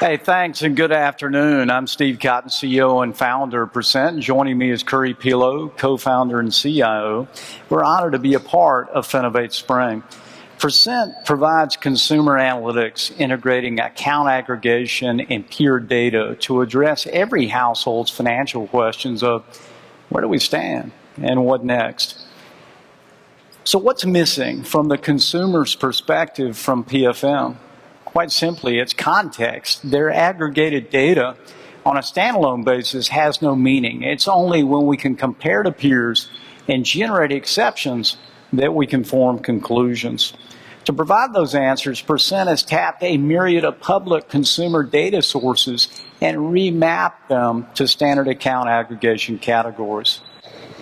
Hey, thanks and good afternoon. I'm Steve Cotton, CEO and founder of Percent. Joining me is Curry Pilo, co-founder and CIO. We're honored to be a part of Finovate Spring. Percent provides consumer analytics, integrating account aggregation and peer data to address every household's financial questions of where do we stand and what next. So what's missing from the consumer's perspective from PFM? Quite simply, it's context. Their aggregated data on a standalone basis has no meaning. It's only when we can compare to peers and generate exceptions that we can form conclusions. To provide those answers, Percent has tapped a myriad of public consumer data sources and remapped them to standard account aggregation categories.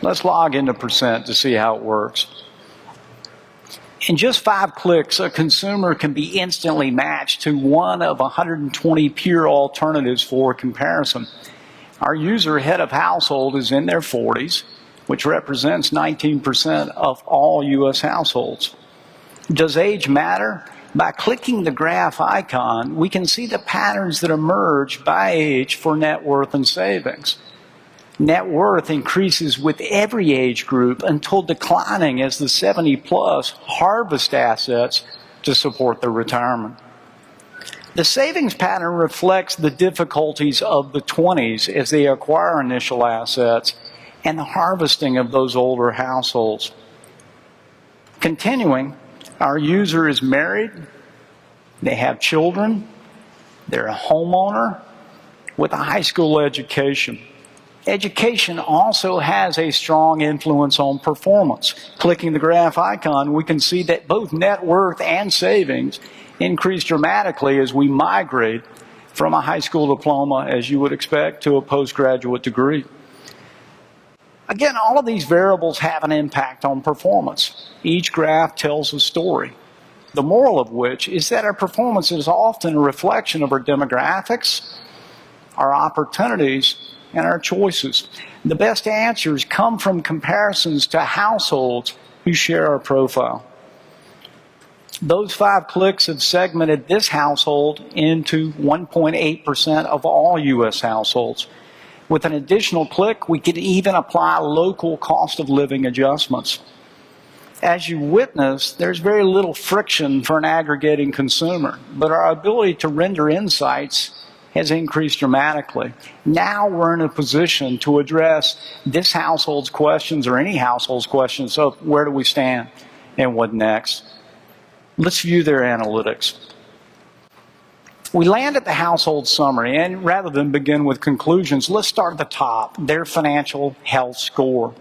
Let's log into Percent to see how it works. In just 5 clicks, a consumer can be instantly matched to one of 120 peer alternatives for comparison. Our user head of household is in their 40s, which represents 19% of all U.S. households. Does age matter? By clicking the graph icon, we can see the patterns that emerge by age for net worth and savings. Net worth increases with every age group until declining as the 70-plus harvest assets to support their retirement. The savings pattern reflects the difficulties of the 20s as they acquire initial assets and the harvesting of those older households. Continuing, our user is married, they have children, they're a homeowner with a high school education. Education also has a strong influence on performance. Clicking the graph icon, we can see that both net worth and savings increase dramatically as we migrate from a high school diploma, as you would expect, to a postgraduate degree. Again, all of these variables have an impact on performance. Each graph tells a story, the moral of which is that our performance is often a reflection of our demographics, our opportunities, and our choices. The best answers come from comparisons to households who share our profile. Those 5 clicks have segmented this household into 1.8% of all U.S. households. With an additional click, we can even apply local cost of living adjustments. As you witness, there's very little friction for an aggregating consumer, but our ability to render insights has increased dramatically. Now we're in a position to address this household's questions or any household's questions of where do we stand and what next. Let's view their analytics. We land at the household summary, and rather than begin with conclusions, let's start at the top, their financial health score.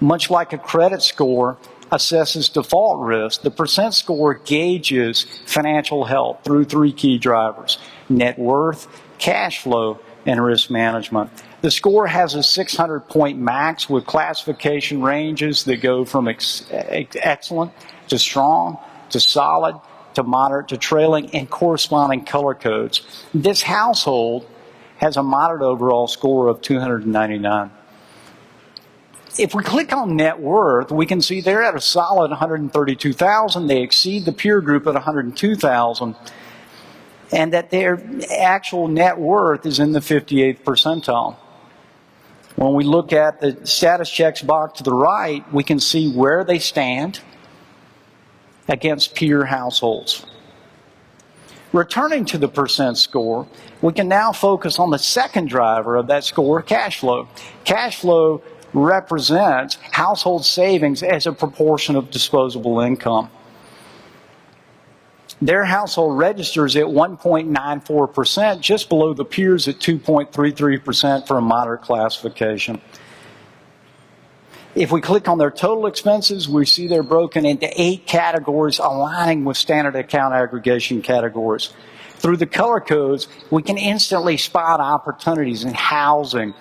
Much like a credit score assesses default risk, the Percent score gauges financial health through 3 key drivers: net worth, cash flow, and risk management. The score has a 600-point max with classification ranges that go from excellent to strong to solid to moderate to trailing and corresponding color codes. This household has a moderate overall score of 299. If we click on net worth, we can see they're at a solid 132,000. They exceed the peer group at 102,000. And that their actual net worth is in the 58th percentile. When we look at the status checks box to the right, we can see where they stand against peer households. Returning to the Percent score, we can now focus on the second driver of that score, cash flow. Cash flow represents household savings as a proportion of disposable income. Their household registers at 1.94%, just below the peers at 2.33% for a moderate classification. If we click on their total expenses, we see they're broken into 8 categories aligning with standard account aggregation categories. Through the color codes, we can instantly spot opportunities in housing,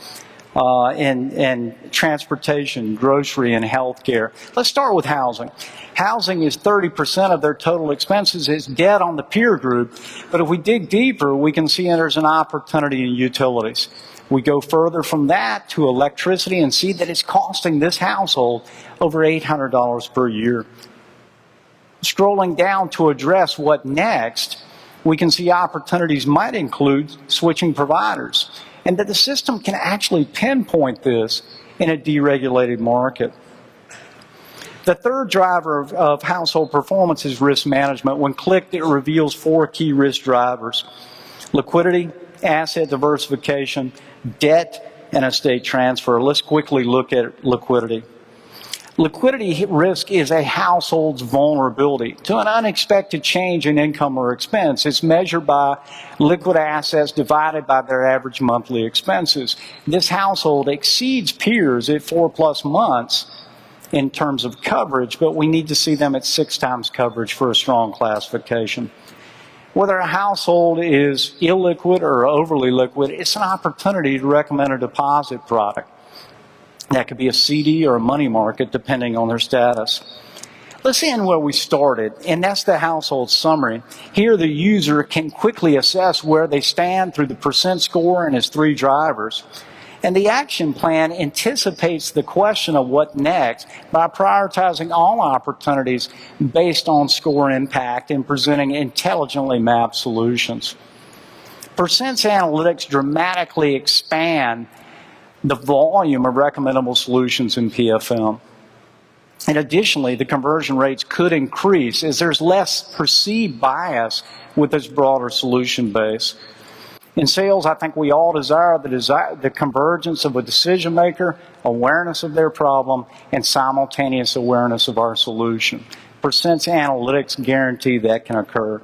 in transportation, grocery, and healthcare. Let's start with housing. Housing is 30% of their total expenses. It's dead on the peer group. But if we dig deeper, we can see there's an opportunity in utilities. We go further from that to electricity and see that it's costing this household over $800 per year. Scrolling down to address what next, we can see opportunities might include switching providers, and that the system can actually pinpoint this in a deregulated market. The third driver of household performance is risk management. When clicked, it reveals 4 key risk drivers: liquidity, asset diversification, debt, and estate transfer. Let's quickly look at liquidity. Liquidity risk is a household's vulnerability to an unexpected change in income or expense. It's measured by liquid assets divided by their average monthly expenses. This household exceeds peers at 4+ months in terms of coverage, but we need to see them at 6 times coverage for a strong classification. Whether a household is illiquid or overly liquid, it's an opportunity to recommend a deposit product. That could be a CD or a money market, depending on their status. Let's end where we started, and that's the household summary. Here, the user can quickly assess where they stand through the percent score and its 3 drivers. And the action plan anticipates the question of what next by prioritizing all opportunities based on score impact and presenting intelligently mapped solutions. Percents analytics dramatically expand the volume of recommendable solutions in PFM. And additionally, the conversion rates could increase as there's less perceived bias with this broader solution base. In sales, I think we all desire the convergence of a decision maker, awareness of their problem, and simultaneous awareness of our solution. Percents analytics guarantee that can occur.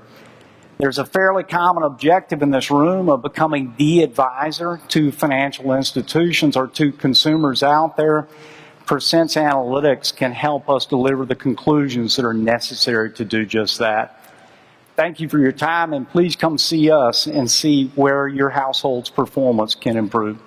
There's a fairly common objective in this room of becoming the advisor to financial institutions or to consumers out there. Percents analytics can help us deliver the conclusions that are necessary to do just that. Thank you for your time, and please come see us and see where your household's performance can improve.